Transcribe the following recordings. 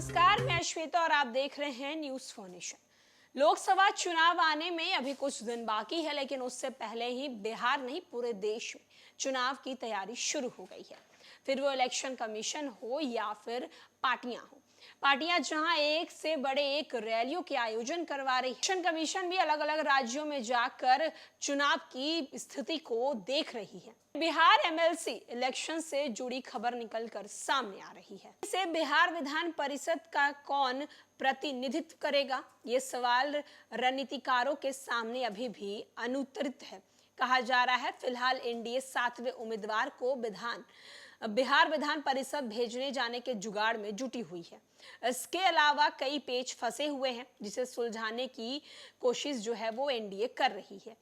नमस्कार, मैं श्वेता और आप देख रहे हैं न्यूज फाउंडेशन। लोकसभा चुनाव आने में अभी कुछ दिन बाकी है, लेकिन उससे पहले ही बिहार नहीं पूरे देश में चुनाव की तैयारी शुरू हो गई है। फिर वो इलेक्शन कमीशन हो या फिर पार्टियां जहां एक से बड़े एक रैलियों के आयोजन करवा रही है। इलेक्शन कमीशन भी अलग अलग राज्यों में जाकर चुनाव की स्थिति को देख रही है। बिहार एमएलसी इलेक्शन से जुड़ी खबर निकलकर सामने आ रही है। इसे बिहार विधान परिषद का कौन प्रतिनिधित्व करेगा, ये सवाल रणनीतिकारों के सामने अभी भी अनुत्तरित है। कहा जा रहा है फिलहाल एनडीए 7वें उम्मीदवार को बिहार विधान परिषद भेजने जाने के जुगाड़ में जुटी हुई है। इसके अलावा कई पेच फंसे हुए हैं, जिसे सुलझाने की कोशिश जो है वो एनडीए कर रही है।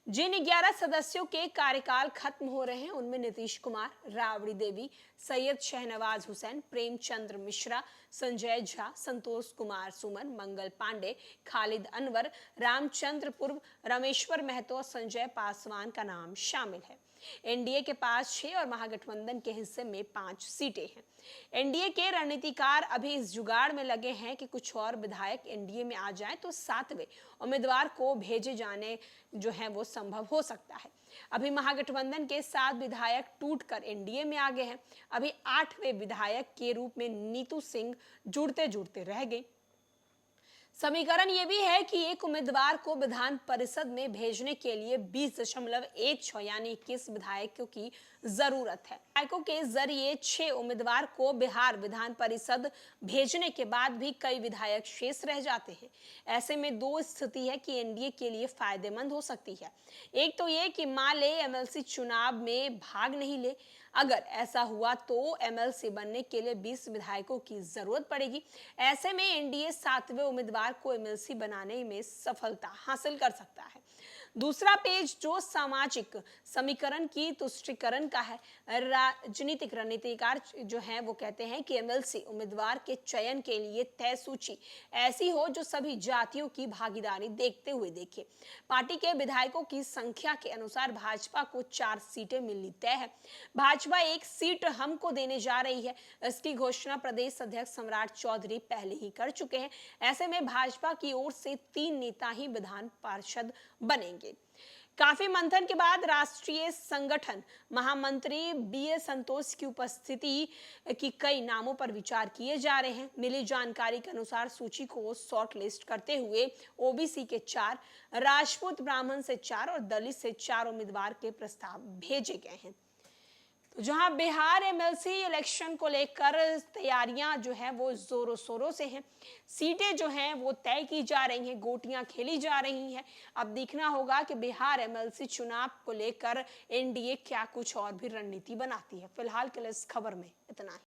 जिन 11 सदस्यों के कार्यकाल खत्म हो रहे हैं उनमें नीतीश कुमार, राबड़ी देवी, सैयद शहनवाज हुसैन, प्रेमचंद्र मिश्रा, संजय झा, संतोष कुमार सुमन, मंगल पांडे, खालिद अनवर, रामचंद्र पूर्व, रामेश्वर महतो और संजय पासवान का नाम शामिल है। एनडीए के पास 6 और महागठबंधन के हिस्से में 5 सीटें हैं। एनडीए के रणनीतिकार अभी इस जुगाड़ में लगे हैं कि कुछ और विधायक एनडीए में आ जाएं तो 7वें उम्मीदवार को भेजे जाने जो है वो संभव हो सकता है। अभी महागठबंधन के 7 विधायक टूटकर एनडीए में आ गए हैं। अभी 8वें विधायक के रूप में नीतू सिंह जुड़ते जुड़ते रह गए। समीकरण ये भी है कि एक उम्मीदवार को विधान परिषद में भेजने के लिए 20.16 यानी 21 विधायकों की जरूरत है। विधायकों के जरिए 6 उम्मीदवार को बिहार विधान परिषद भेजने के बाद भी कई विधायक शेष रह जाते हैं। ऐसे में दो स्थिति है कि एनडीए के लिए फायदेमंद हो सकती है। एक तो ये कि मान ले एमएलसी चुनाव में भाग नहीं ले। अगर ऐसा हुआ तो एमएलसी बनने के लिए 20 विधायकों की जरूरत पड़ेगी। ऐसे में एनडीए 7वें उम्मीदवार को एमएलसी बनाने में सफलता हासिल कर सकता है। दूसरा पेज जो सामाजिक समीकरण की तुष्टिकरण का है। राजनीतिक रणनीतिकार जो हैं वो कहते हैं कि एमएलसी उम्मीदवार के चयन के लिए तय सूची ऐसी हो जो सभी जातियों की भागीदारी देखते हुए देखे। पार्टी के विधायकों की संख्या के अनुसार भाजपा को 4 सीटें मिलनी तय है। भाजपा 1 सीट हमको देने जा रही है। इसकी घोषणा प्रदेश अध्यक्ष सम्राट चौधरी पहले ही कर चुके हैं। ऐसे में भाजपा की ओर से 3 नेता ही विधान पार्षद बनेंगे। काफी मंथन के बाद राष्ट्रीय संगठन महामंत्री बीए संतोष की उपस्थिति की कई नामों पर विचार किए जा रहे हैं। मिली जानकारी के अनुसार सूची को शॉर्ट लिस्ट करते हुए ओबीसी के 4, राजपूत ब्राह्मण से 4 और दलित से 4 उम्मीदवार के प्रस्ताव भेजे गए हैं। तो जहां बिहार एमएलसी इलेक्शन को लेकर तैयारियां जो है वो जोरों शोरों से हैं। सीटें जो हैं वो तय की जा रही हैं, गोटियां खेली जा रही हैं। अब देखना होगा कि बिहार एमएलसी चुनाव को लेकर एनडीए क्या कुछ और भी रणनीति बनाती है। फिलहाल के लिए इस खबर में इतना ही।